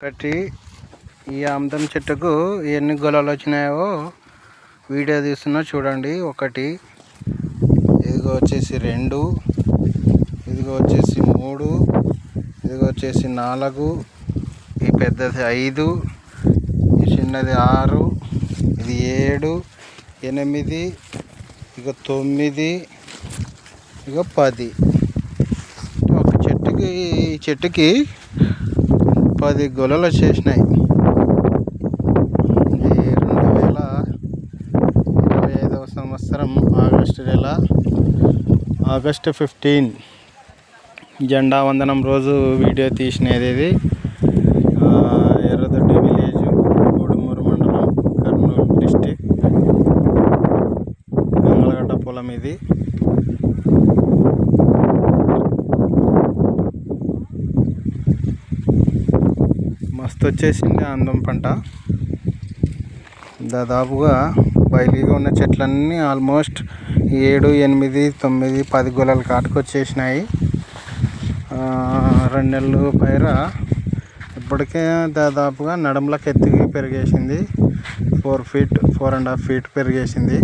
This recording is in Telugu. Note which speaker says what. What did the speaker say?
Speaker 1: ఒకటి ఈ ఆముదం చెట్టుకు ఎన్ని గొలలు వచ్చినాయో వీడియో తీస్తున్నా చూడండి. ఒకటి, ఇదిగో వచ్చేసి 2, ఇదిగో వచ్చేసి 3, ఇదిగో వచ్చేసి 4, ఈ పెద్దది 5, ఈ చిన్నది 6, ఇది 7, 8, ఇక 9, ఇక 10. ఒక చెట్టుకి 10 గొలలు వచ్చేసినాయి. 2025వ సంవత్సరం ఆగస్టు నెల, ఆగస్టు 15 జెండా వందనం రోజు వీడియో తీసినది. ఇది ఎర్రదొడ్డి విలేజ్, కోడుమూరు మండలం, కర్నూలు డిస్టిక్, మంగళగడ్డ పొలం. ఇది మస్తు వచ్చేసింది ఆముదం పంట. దాదాపుగా బయలుగా ఉన్న చెట్లన్నీ ఆల్మోస్ట్ 7, 8, 9, 10 గొలలు కాటుకొచ్చేసినాయి. 2 నెలలు పైర ఇప్పటికే దాదాపుగా నడుములకు ఎత్తుకి పెరిగేసింది. 4 feet 4.5 feet పెరిగేసింది.